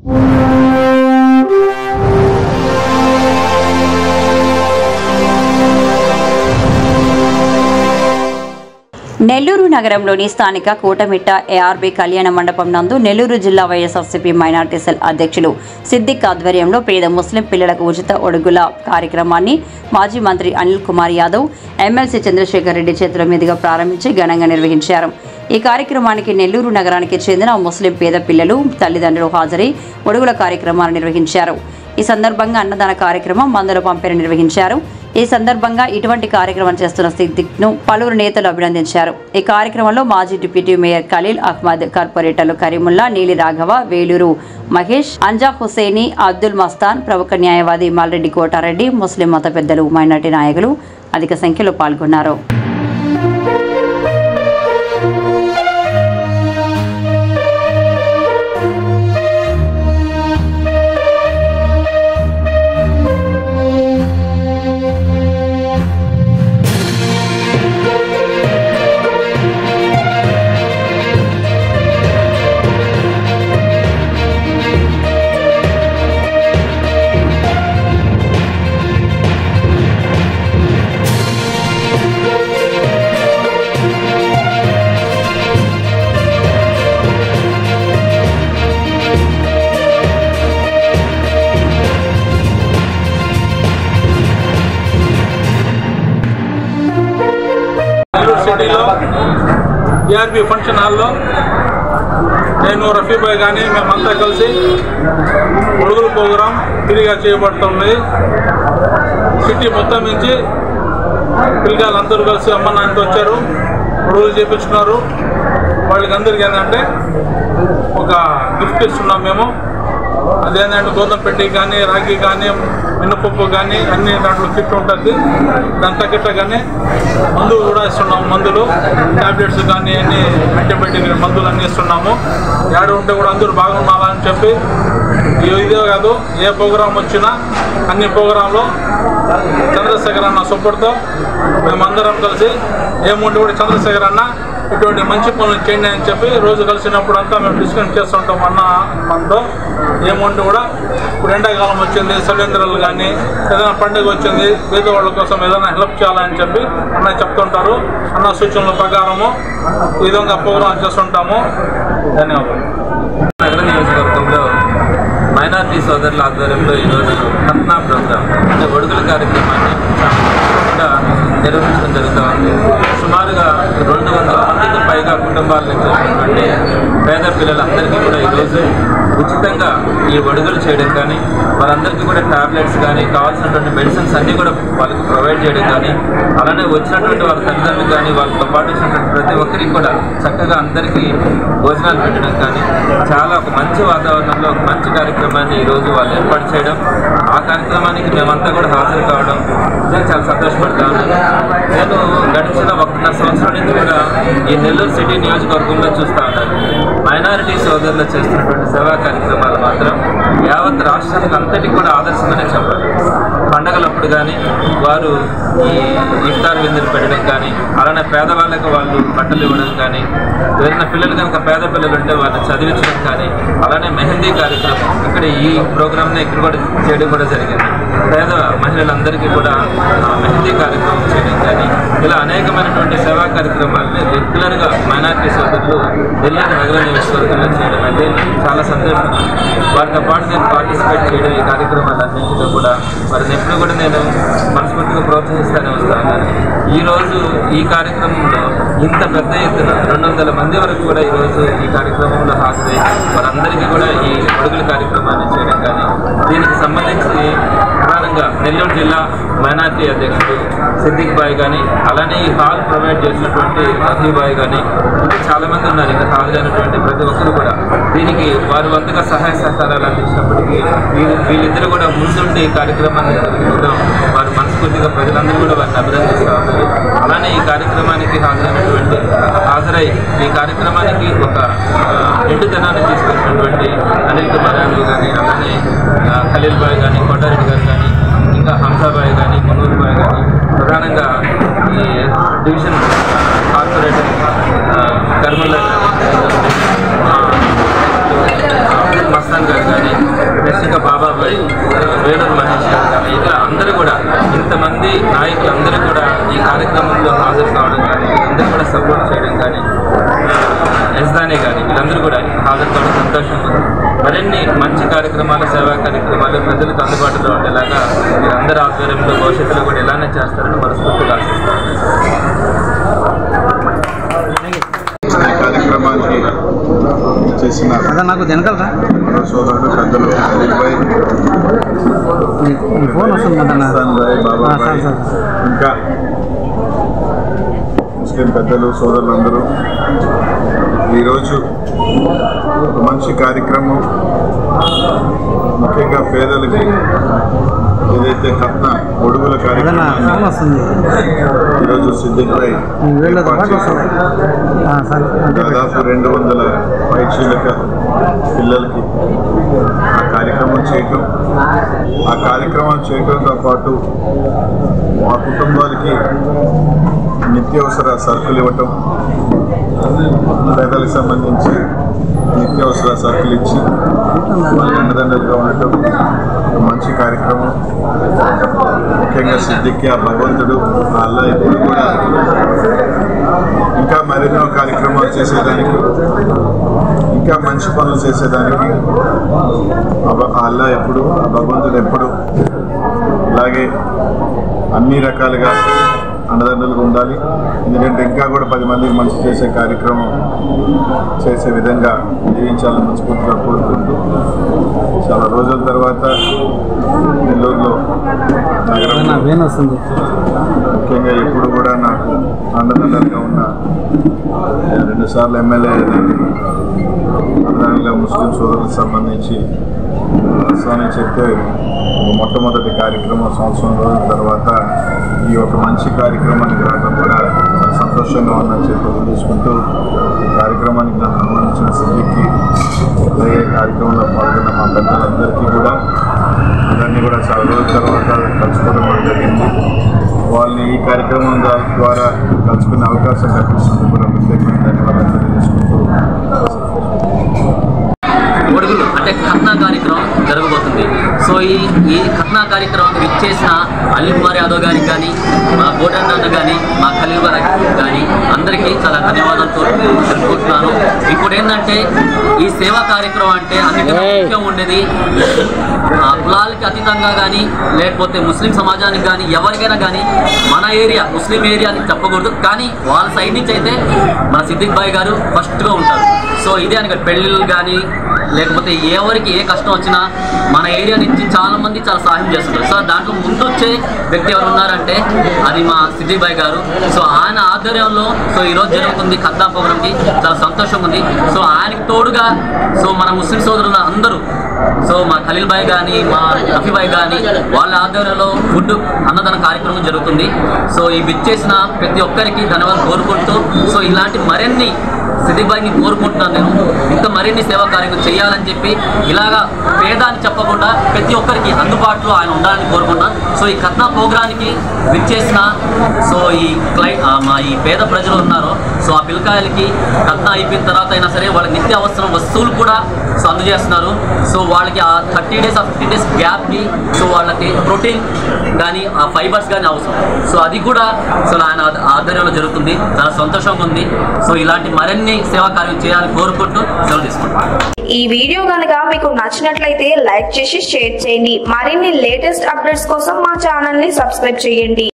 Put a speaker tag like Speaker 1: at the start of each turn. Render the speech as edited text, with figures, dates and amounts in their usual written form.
Speaker 1: నెల్లూరు నగరంలోని స్థానిక కోటమిట్ట ఏఆర్బీ కళ్యాణ మండపం నందు నెల్లూరు జిల్లా వైఎస్ఆర్సీపీ మైనార్టీ సెల్ అధ్యక్షులు సిద్దిక్ ఆధ్వర్యంలో పేద ముస్లిం పిల్లలకు ఉచిత ఒడుగుల కార్యక్రమాన్ని మాజీ మంత్రి అనిల్ కుమార్ యాదవ్ ఎమ్మెల్సీ చంద్రశేఖర్ రెడ్డి చేతుల మీదుగా ప్రారంభించి ఘనంగా నిర్వహించారు. ఈ కార్యక్రమానికి నెల్లూరు నగరానికి చెందిన ముస్లిం పేద పిల్లలు తల్లిదండ్రులు హాజరై ఒడుగుల కార్యక్రమాన్ని నిర్వహించారు. ఈ సందర్భంగా అన్నదాన కార్యక్రమం మందుల పంపిణీ నిర్వహించారు. ఈ సందర్భంగా ఇటువంటి కార్యక్రమం చేస్తున్న సిద్దిక్ను పలువురు నేతలు అభినందించారు. ఈ కార్యక్రమంలో మాజీ డిప్యూటీ మేయర్ ఖలీల్ అహ్మద్, కార్పొరేటర్లు కరీముల్లా, నీలి రాఘవ, వేలూరు మహేష్, అంజా హుసేని, అబ్దుల్ మస్తాన్, ప్రముఖ న్యాయవాది మాల్రెడ్డి కోటారెడ్డి, ముస్లిం మత పెద్దలు, మైనార్టీ నాయకులు అధిక సంఖ్యలో పాల్గొన్నారు.
Speaker 2: ఏఆర్బీ ఫంక్షన్ హాల్లో నేను రఫీ భాయ్ కానీ మేమంతా కలిసి ఒడుగుల ప్రోగ్రాం ఫ్రీగా చేయబడుతుంది. సిటీ మొత్తం నుంచి పిల్లలు అందరూ కలిసి అమ్మ నాన్నతో వచ్చారు, ఒడుగులు చేయించుకున్నారు. వాళ్ళకి అందరికీ ఏంటంటే ఒక గిఫ్ట్ ఇస్తున్నాం మేము. అదేంటంటే గోధుమ పిండి కానీ, రాగి కానీ, మినపప్పు కానీ అన్ని దాంట్లో కిట్ ఉంటుంది. దాని తగ్గట్టు కానీ మందులు కూడా ఇస్తున్నాము. మందులు ట్యాబ్లెట్స్ కానీ అన్ని యాంటీబయాటిక్ మందులు అన్నీ ఇస్తున్నాము. ఏడు ఉంటే కూడా అందరూ బాగుండాలని చెప్పి ఇదే కాదు, ఏ ప్రోగ్రాం వచ్చినా అన్ని ప్రోగ్రాంలో చంద్రశేఖర్ అన్న సపోర్ట్తో మేమందరం కలిసి ఏముంటే కూడా చంద్రశేఖర్ అన్న ఇటువంటి మంచి పనులు చేయండి అని చెప్పి రోజు కలిసినప్పుడు అంతా మేము డిస్కస్ చేస్తుంటాం. అన్న మనతో ఏముంటే కూడా ఇప్పుడు ఎండాకాలం వచ్చింది, సిలిండర్లు కానీ ఏదైనా పండుగ వచ్చింది, పేదవాళ్ళ కోసం ఏదైనా హెల్ప్ చేయాలని చెప్పి అన్న చెప్తుంటారు. అన్న సూచనల ప్రకారము ఈ విధంగా ప్రోగ్రాం చేస్తుంటాము. ధన్యవాదాలు.
Speaker 3: నగర నియోజకవర్గంలో మైనార్టీ సోదరుల ఆధ్వర్యంలో ఈరోజు రత్నా ప్రోగ్రాం అంటే ఒడుగుల కార్యక్రమాన్ని కూడా నిర్వహించడం జరుగుతూ ఉంది. సుమారుగా 200 మందికి పైగా కుటుంబాల నుంచి వచ్చినటువంటి పేద పిల్లలందరికీ కూడా ఈరోజు ఉచితంగా ఈ ఒడుగులు చేయడం కానీ, వాళ్ళందరికీ కూడా ట్యాబ్లెట్స్ కానీ, కావాల్సినటువంటి మెడిసిన్స్ అన్నీ కూడా వాళ్ళకి ప్రొవైడ్ చేయడం కానీ, అలానే వచ్చినటువంటి వాళ్ళ తల్లిదండ్రులు కానీ, వాళ్ళతో పాటు వచ్చినటువంటి ప్రతి ఒక్కరికి కూడా చక్కగా అందరికీ భోజనాలు పెట్టడం కానీ, చాలా ఒక మంచి వాతావరణంలో ఒక మంచి కార్యక్రమాన్ని ఈరోజు వాళ్ళు ఏర్పాటు చేయడం, ఆ కార్యక్రమానికి మేమంతా కూడా హాజరు కావడం చాలా సంతోషపడతా ఉన్నాను. నేను గడిచిన 1.5 సంవత్సరం నుంచి కూడా ఈ నెల్లూరు సిటీ నియోజకవర్గంలో చూస్తూ ఉన్నాను. మైనారిటీ సోదరులు చేస్తున్నటువంటి సేవా కార్యక్రమాలు మాత్రం యావత్ రాష్ట్రానికి అంతటికి కూడా ఆదర్శమనే చెప్పాలి. పండగలప్పుడు కానీ వారు ఈ ఇఫ్తార్ విందులు పెట్టడం కానీ, అలానే పేదవాళ్ళకు వాళ్ళు బట్టలు ఇవ్వడం కానీ, ఎవరైనా పిల్లలు కనుక పేద పిల్లలు ఉంటే వాళ్ళని చదివించడం కానీ, అలానే మెహందీ కార్యక్రమం ఇక్కడ ఈ ప్రోగ్రామ్ని ఇక్కడ కూడా చేయడం కూడా జరిగింది. పేద మహిళలందరికీ కూడా మెహందీ కార్యక్రమం చేయడం కానీ, ఇలా అనేకమైనటువంటి సేవా కార్యక్రమాలని రెగ్యులర్గా మైనార్టీ సోదరులు నెల్లూరు నగర నియోజకవర్గంలో చేయడం అంటే చాలా సంతోషం. వారితో పాటు నేను పార్టిసిపేట్ చేయడం ఈ కార్యక్రమాలన్నింటిలో కూడా వారిని ఎప్పుడు కూడా నేను మనస్ఫూర్తిగా ప్రోత్సహిస్తూనే వస్తాను. ఈరోజు ఈ కార్యక్రమంలో ఇంత పెద్ద ఎత్తున 200 మంది వరకు కూడా ఈరోజు ఈ కార్యక్రమంలో హాజరై వారందరికీ కూడా ఈ ఒడుగుల కార్యక్రమాన్ని చేయడం కానీ, దీనికి సంబంధించి ప్రధానంగా నెల్లూరు జిల్లా మైనార్టీ అధ్యక్షుడు సిద్దిక్ భాయ్ కానీ, అలానే ఈ హాల్ ప్రొవైడ్ చేసినటువంటి రఫీ భాయ్ కానీ, ఇంకా చాలామంది ఉన్నారు. ఇంకా హాజరైనటువంటి ప్రతి ఒక్కరు కూడా దీనికి వారి వంతుగా సహాయ సహకారాలు అందించినప్పటికీ వీళ్ళిద్దరూ కూడా ముందుండి ఈ కార్యక్రమాన్ని జరుగుతుండడం వారు మనస్ఫూర్తిగా ప్రజలందరూ కూడా వారిని అభినందిస్తూ ఉన్నారు. అలానే ఈ కార్యక్రమానికి హాజరై ఈ కార్యక్రమానికి ఒక నిండుదనాన్ని తీసుకొచ్చినటువంటి అనిల్ కుమార్ యాదవ్ కానీ, అలానే ఖలీల్ భాయ్ కానీ, కోటారెడ్డి గారు కానీ, ఇంకా హంసాబాయ్ కానీ, మనూర్ భాయ్ కానీ, ప్రధానంగా ఈ division corporator Carmel Mastan Rahim గారు కానీ, నెక్స్ట్గా బాబాబాయ్, వేణూరు మహేష్ గారు కానీ, ఇట్లా అందరూ కూడా ఇంతమంది నాయకులందరూ కూడా ఈ కార్యక్రమంలో హాజరు కావడం కానీ, అందరూ కూడా సపోర్ట్ చేయడం కానీ, ఎస్దానే కానీ వీళ్ళందరూ కూడా హాజరు కావడం సంతోషంగా ఉంది. మరిన్ని మంచి కార్యక్రమాలు, సేవా కార్యక్రమాలు ప్రజలకు అందుబాటులో ఉండేలాగా మీరందరూ ఆధ్వర్యంలో భవిష్యత్తులో కూడా ఇలానే చేస్తారని మనస్ఫూర్తిగా ఆశిస్తాను.
Speaker 4: కార్యక్రమానికి చేసిన
Speaker 5: నాకు జనగలరా
Speaker 4: సోదరుడు పెద్దలు
Speaker 5: ఫోన్ వస్తుంది
Speaker 4: బాబాయ్, ఇంకా ముస్లిం పెద్దలు సోదరులందరూ ఈరోజు ఒక మంచి కార్యక్రమం, ముఖ్యంగా పేదలకి ఏదైతే కట్న ఒడుగుల కార్యక్రమాన్ని ఈరోజు సిద్దిక్ భాయ్ దాదాపు 200 పైచీలక పిల్లలకి ఆ కార్యక్రమం చేయడంతో పాటు ఆ కుటుంబాలకి నిత్యావసర సరుకులు ఇవ్వటం, పేదలకు సంబంధించి నిత్యావసర సరుకులు ఇచ్చి వాళ్ళకి అండదండలుగా ఉండటం మంచి కార్యక్రమం. ముఖ్యంగా సిద్దిక్కి ఆ భగవంతుడు అల్లా ఎప్పుడు కూడా ఇంకా మరెన్నో కార్యక్రమాలు చేసేదానికి, ఇంకా మంచి పనులు చేసేదానికి అల్లా ఎప్పుడు, ఆ భగవంతుడు ఎప్పుడు ఇలాగే అన్ని రకాలుగా అండదండలుగా ఉండాలి. ఎందుకంటే ఇంకా కూడా 10 మందికి మంచి చేసే కార్యక్రమం చేసే విధంగా జీవించాలని మనస్ఫూర్తిగా కోరుకుంటూ, చాలా రోజుల తర్వాత నెల్లూరులో నగరంలో ముఖ్యంగా ఎప్పుడు కూడా నాకు అండదండలుగా ఉన్న 2 సార్లు ఎమ్మెల్యే అండదండలుగా ముస్లిం సోదరులకు సంబంధించి ప్రస్తుతానికి చెప్తే మొట్టమొదటి కార్యక్రమం సంవత్సరం రోజుల తర్వాత ఈ ఒక మంచి కార్యక్రమానికి రావడం కూడా చాలా సంతోషంగా ఉందని చెప్పి తీసుకుంటూ ఈ కార్యక్రమానికి నన్ను ఆహ్వానించిన సిద్దిక్కి, అలాగే కార్యక్రమంలో పాల్గొన్న మా పెద్దలందరికీ కూడా అందరినీ కూడా చాలా రోజుల తర్వాత కలుసుకోవడం కూడా జరిగింది. వాళ్ళని ఈ కార్యక్రమం ద్వారా కలుసుకునే అవకాశం కల్పిస్తున్నందుకు కూడా ప్రత్యేకమైన ధన్యవాదాలు తెలియజేసుకుంటూ
Speaker 6: ఒడుగులు అంటే ఖత్నా కార్యక్రమం జరగబోతుంది. సో ఈ ఖత్నా కార్యక్రమం విచ్చేసిన అలీం కుమార్ యాదవ్ గారికి కానీ, మా బోటన్న కానీ, మా ఖలీల్ కానీ అందరికీ చాలా ధన్యవాదాలతో తెలుపుకుంటున్నాను. ఇంకోటి ఏంటంటే ఈ సేవా కార్యక్రమం అంటే అన్నిటికీ ముఖ్యం ఉండేది కులాలకి అతీతంగా కానీ, లేకపోతే ముస్లిం సమాజానికి కానీ, ఎవరికైనా కానీ మన ఏరియా ముస్లిం ఏరియా అని చెప్పకూడదు, కానీ వాళ్ళ సైడ్ నుంచి అయితే మన సిద్దిక్ భాయ్ గారు ఫస్ట్గా ఉంటారు. సో ఇదే అని పెళ్ళిళ్ళు కానీ, లేకపోతే ఎవరికి ఏ కష్టం వచ్చినా మన ఏరియా నుంచి చాలామంది చాలా సహాయం చేస్తున్నారు. సో దాంట్లో ముందు వచ్చే వ్యక్తి ఎవరు ఉన్నారంటే అది మా సిద్దిక్ భాయ్ గారు. సో ఆయన ఆధ్వర్యంలో సో ఈరోజు జరుగుతుంది ఖత్నా ప్రోగ్రామ్కి, చాలా సంతోషంగా ఉంది. సో ఆయనకి తోడుగా సో మన ముస్లిం సోదరులు అందరూ, సో మా ఖలీల్ భాయ్ కానీ, మా రఫీ భాయ్ కానీ వాళ్ళ ఆధ్వర్యంలో ఫుడ్ అన్నదాన కార్యక్రమం జరుగుతుంది. సో ఈ విచ్చేసిన ప్రతి ఒక్కరికి ధన్యవాదాలు కోరుకుంటూ, సో ఇలాంటి మరిన్ని సిద్దిక్ భాయ్ని కోరుకుంటున్నాను నేను, ఇంకా మరిన్ని సేవా కార్యక్రమం చేయాలని చెప్పి, ఇలాగా పేద అని చెప్పకుండా ప్రతి ఒక్కరికి అందుబాటులో ఆయన ఉండాలని కోరుకుంటున్నాను. సో ఈ ఖత్నా ప్రోగ్రామ్కి విచ్చేసిన సో మా ఈ పేద ప్రజలు ఉన్నారో, సో ఆ పిల్లకాయలకి ఖత్నా అయిపోయిన తర్వాత అయినా సరే వాళ్ళకి నిత్య అవసరం వస్తువులు కూడా సో అందజేస్తున్నారు. సో వాళ్ళకి ఆ 30 days ఆ 15 days గ్యాప్కి సో వాళ్ళకి ప్రోటీన్ కానీ ఆ ఫైబర్స్ కానీ అవసరం. సో అది కూడా సో ఆయన ఆధ్వర్యంలో జరుగుతుంది, చాలా సంతోషంగా ఉంది. సో ఇలాంటి మరిన్ని సేవా కార్యం చేయాలని కోరుకుంటూ సెలవు తీసుకుంటాను.
Speaker 7: ఈ వీడియో కనుక మీకు నచ్చినట్లయితే లైక్ చేసి షేర్ చేయండి. మరిన్ని లేటెస్ట్ అప్డేట్స్ కోసం మా ఛానల్ ని సబ్స్క్రైబ్ చేయండి.